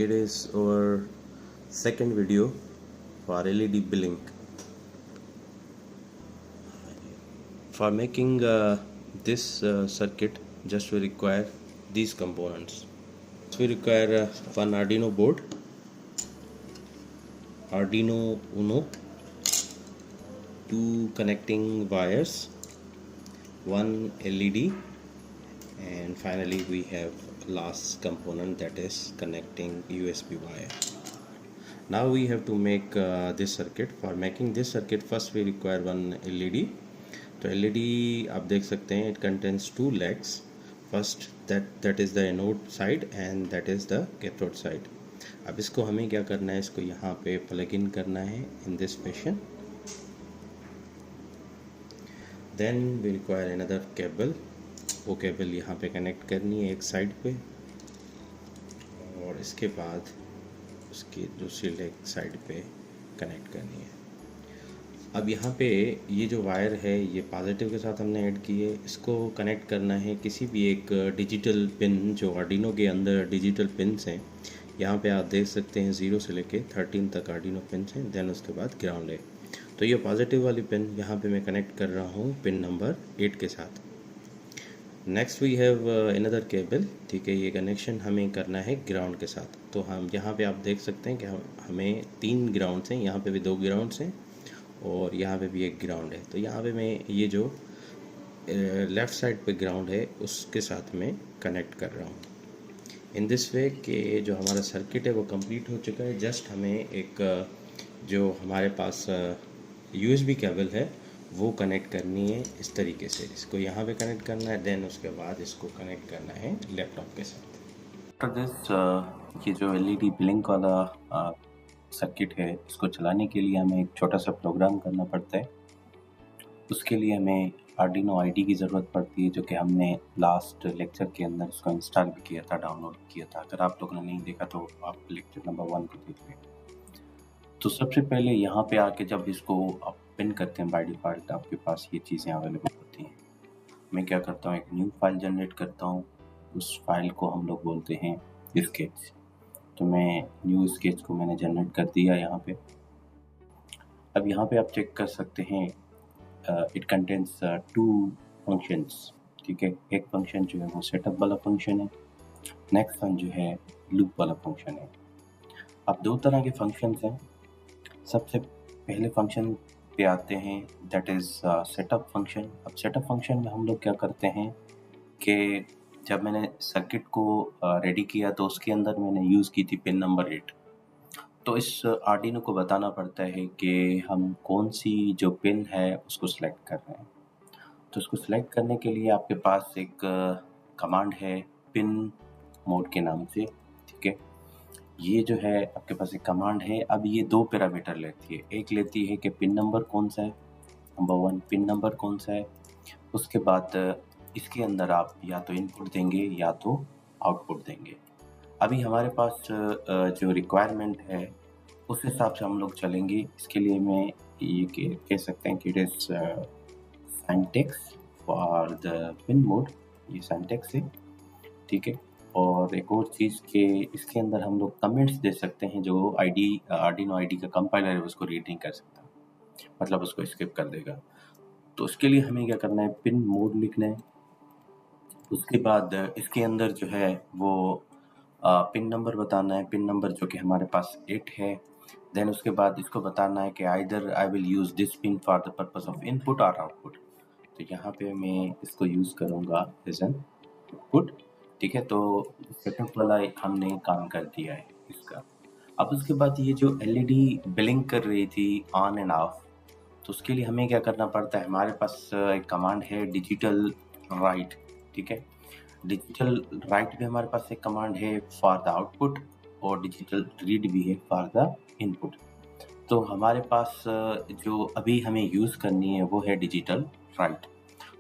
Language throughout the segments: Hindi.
it is our second video for LED blink. For making this circuit, just we require these components. So we require one Arduino board, Arduino Uno, two connecting wires, one LED, and finally we have last component, that is connecting USB wire. Now we have to make this circuit. For making this circuit, first we require one LED. तो LED आप देख सकते हैं, it contains two legs. First that is the anode side and that is the cathode side. अब इसको हमें क्या करना है, इसको यहाँ पे प्लग इन करना है in this fashion. Then we require another cable. वो केबल यहाँ पे कनेक्ट करनी है एक साइड पे और इसके बाद उसकी दूसरी लेग साइड पे कनेक्ट करनी है. अब यहाँ पे ये जो वायर है ये पॉजिटिव के साथ हमने ऐड की है. इसको कनेक्ट करना है किसी भी एक डिजिटल पिन, जो आर्डिनो के अंदर डिजिटल पिन्स हैं. यहाँ पे आप देख सकते हैं 0 से लेके 13 तक आर्डिनो पिन्स हैं. देन उसके बाद ग्राउंड है. तो ये पॉजिटिव वाली पिन यहाँ पे मैं कनेक्ट कर रहा हूँ पिन नंबर 8 के साथ. Next we have another cable. ठीक है, ये कनेक्शन हमें करना है ग्राउंड के साथ. तो हम यहाँ पे आप देख सकते हैं कि हमें 3 ग्राउंड्स हैं. यहाँ पे भी 2 ग्राउंड्स हैं और यहाँ पे भी एक ग्राउंड है. तो यहाँ पे मैं ये जो लेफ़्ट साइड पे ग्राउंड है उसके साथ में कनेक्ट कर रहा हूँ. इन दिस वे कि जो हमारा सर्किट है वो कंप्लीट हो चुका है. जस्ट हमें एक जो हमारे पास USB केबल है वो कनेक्ट करनी है इस तरीके से. इसको यहाँ पे कनेक्ट करना है. देन उसके बाद इसको कनेक्ट करना है लैपटॉप के साथ. आफ्टर दिस ये जो LED ब्लिंक वाला सर्किट है, इसको चलाने के लिए हमें एक छोटा सा प्रोग्राम करना पड़ता है. उसके लिए हमें आर्डिनो IDE की ज़रूरत पड़ती है, जो कि हमने लास्ट लेक्चर के अंदर इसको इंस्टॉल भी किया था, डाउनलोड किया था. अगर आप लोगों ने नहीं देखा तो आप लेक्चर नंबर 1 को देख लें. तो सबसे पहले यहाँ पे आके जब इसको आप पिन करते हैं, बाय डिफ़ॉल्ट आपके पास ये चीज़ें अवेलेबल होती हैं. मैं क्या करता हूँ, एक न्यू फाइल जनरेट करता हूँ. उस फाइल को हम लोग बोलते हैं स्केच. तो मैं न्यू स्केच को मैंने जनरेट कर दिया यहाँ पे. अब यहाँ पे आप चेक कर सकते हैं इट कंटेंस 2 फंक्शंस. ठीक है, एक फंक्शन जो है वो सेटअप वाला फंक्शन है, नेक्स्ट वन जो है लूप वाला फंक्शन है. अब 2 तरह के फंक्शंस हैं. सबसे पहले फंक्शन पे आते हैं, दैट इज़ सेटअप फंक्शन. अब सेटअप फंक्शन में हम लोग क्या करते हैं कि जब मैंने सर्किट को रेडी किया तो उसके अंदर मैंने यूज़ की थी पिन नंबर 8. तो इस आर्डिनो को बताना पड़ता है कि हम कौन सी जो पिन है उसको सिलेक्ट कर रहे हैं. तो उसको सिलेक्ट करने के लिए आपके पास एक कमांड है पिन मोड के नाम से. ठीक है, ये जो है आपके पास एक कमांड है. अब ये 2 पैरामीटर लेती है. एक लेती है कि पिन नंबर कौन सा है, नंबर 1 पिन नंबर कौन सा है. उसके बाद इसके अंदर आप या तो इनपुट देंगे या तो आउटपुट देंगे. अभी हमारे पास जो रिक्वायरमेंट है उस हिसाब से हम लोग चलेंगे. इसके लिए मैं ये कह सकते हैं कि it is syntax for the pin mode. ये सिंटैक्स है. ठीक है, और एक और चीज़ कि इसके अंदर हम लोग कमेंट्स दे सकते हैं. जो आर्डिनो IDE का कंपाइलर है उसको रीड नहीं कर सकता, मतलब उसको स्किप कर देगा. तो उसके लिए हमें क्या करना है, पिन मोड लिखना है. उसके बाद इसके अंदर जो है वो पिन नंबर बताना है. पिन नंबर जो कि हमारे पास 8 है. देन उसके बाद इसको बताना है कि either I will use this pin for the purpose of input और आउटपुट. तो यहाँ पे मैं इसको यूज़ करूँगा एज एन इनपुट. ठीक है, तो सेटअप वाला हमने काम कर दिया है इसका. अब उसके बाद ये जो LED ब्लिंक कर रही थी ऑन एंड ऑफ, तो उसके लिए हमें क्या करना पड़ता है, हमारे पास एक कमांड है डिजिटल राइट. ठीक है, डिजिटल राइट भी हमारे पास एक कमांड है फॉर द आउटपुट और डिजिटल रीड भी है फॉर द इनपुट. तो हमारे पास जो अभी हमें यूज़ करनी है वो है डिजिटल राइट.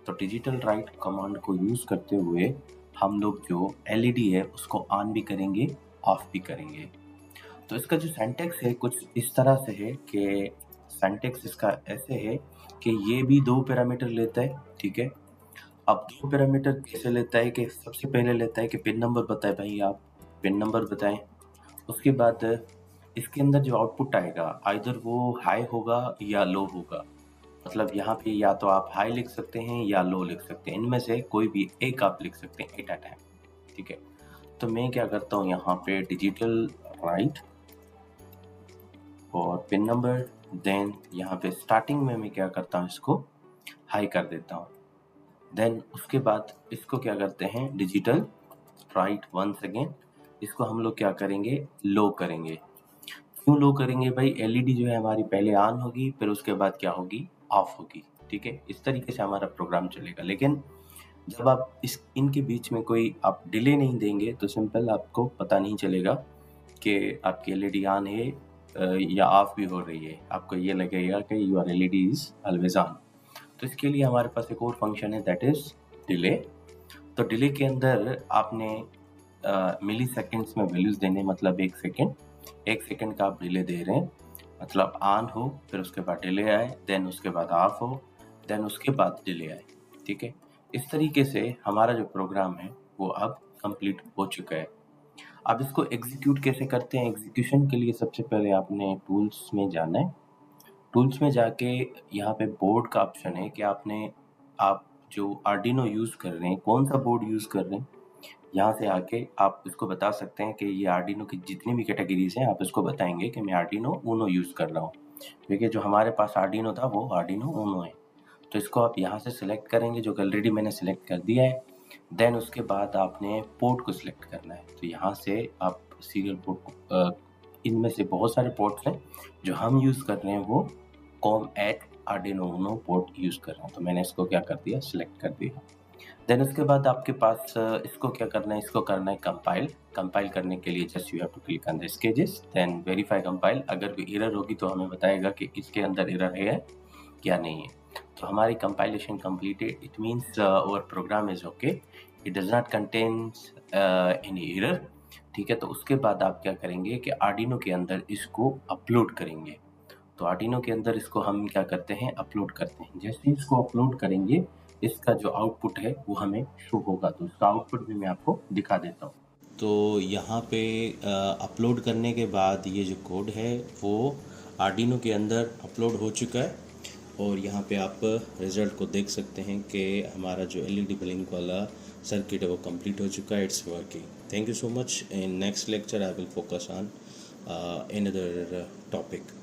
तो डिजिटल राइट कमांड को यूज़ करते हुए हम लोग जो LED है उसको ऑन भी करेंगे, ऑफ भी करेंगे. तो इसका जो सिंटैक्स है कुछ इस तरह से है कि सिंटैक्स इसका ऐसे है कि ये भी 2 पैरामीटर लेता है. ठीक है, अब 2 पैरामीटर कैसे लेता है कि सबसे पहले लेता है कि पिन नंबर बताएं भाई, आप पिन नंबर बताएं. उसके बाद इसके अंदर जो आउटपुट आएगा आइदर वो हाई होगा या लो होगा। मतलब यहाँ पे या तो आप हाई लिख सकते हैं या लो लिख सकते हैं, इनमें से कोई भी एक आप लिख सकते हैं एट अ टाइम, ठीक है। तो मैं क्या करता हूँ यहाँ पे डिजिटल राइट और पिन नंबर, देन यहाँ पे स्टार्टिंग में मैं क्या करता हूँ इसको हाई कर देता हूँ। देन उसके बाद इसको क्या करते हैं डिजिटल राइट वंस अगेन, इसको हम लोग क्या करेंगे लो करेंगे। क्यों लो करेंगे भाई, एलईडी जो है हमारी पहले ऑन होगी फिर उसके बाद क्या होगी ऑफ होगी, ठीक है। इस तरीके से हमारा प्रोग्राम चलेगा। लेकिन जब आप इस इनके बीच में कोई आप डिले नहीं देंगे तो सिंपल आपको पता नहीं चलेगा कि आपकी एलईडी ऑन है या ऑफ भी हो रही है। आपको ये लगेगा कि your LED is always on. तो इसके लिए हमारे पास एक और फंक्शन है दैट इज डिले। तो डिले के अंदर आपने मिली सेकेंड्स में वैल्यूज देने, मतलब एक सेकेंड का आप डिले दे रहे हैं, मतलब ऑन हो फिर उसके बाद डिले आए, देन उसके बाद ऑफ हो, देन उसके बाद डिले आए, ठीक है। इस तरीके से हमारा जो प्रोग्राम है वो अब कंप्लीट हो चुका है। अब इसको एग्जीक्यूट कैसे करते हैं, एग्जीक्यूशन के लिए सबसे पहले आपने टूल्स में जाना है। टूल्स में जाके यहाँ पे बोर्ड का ऑप्शन है कि आप जो आर्डिनो यूज़ कर रहे हैं कौन सा बोर्ड यूज़ कर रहे हैं, यहाँ से आके आप इसको बता सकते हैं कि ये आर्डिनो की जितनी भी कैटेगरीज हैं आप इसको बताएंगे कि मैं आर्डिनो ऊनो यूज़ कर रहा हूँ। देखिए जो हमारे पास आर्डिनो था वो आर्डिनो ऊनो है। तो इसको आप यहाँ से सिलेक्ट करेंगे जो ऑलरेडी मैंने सिलेक्ट कर दिया है। देन उसके बाद आपने पोर्ट को सिलेक्ट करना है। तो यहाँ से आप सीरियल पोर्ट को इनमें से बहुत सारे पोर्ट्स हैं, जो हम यूज़ कर रहे हैं वो com at Arduino Uno port use कर रहा हूँ। तो मैंने इसको क्या कर दिया सिलेक्ट कर दिया। देन उसके बाद आपके पास इसको क्या करना है, इसको करना है कंपाइल करने के लिए just you have to click on the sketches then verify compile. अगर कोई एरर होगी तो हमें बताएगा कि इसके अंदर एरर है क्या नहीं है। तो हमारी compilation completed, it means our program is okay, it does not contain any error, ठीक है। तो उसके बाद आप क्या करेंगे कि आर्डिनो के अंदर इसको अपलोड करेंगे। तो आर्डिनो के अंदर इसको हम क्या करते हैं अपलोड करते हैं। जैसे इसको अपलोड करेंगे इसका जो आउटपुट है वो हमें शो होगा। तो इसका आउटपुट भी मैं आपको दिखा देता हूँ। तो यहाँ पे अपलोड करने के बाद ये जो कोड है वो आर्डिनो के अंदर अपलोड हो चुका है और यहाँ पे आप रिज़ल्ट को देख सकते हैं कि हमारा जो एलईडी ब्लिंक वाला सर्किट है वो कंप्लीट हो चुका है, it's working. Thank you so much. In next lecture I will focus on another topic.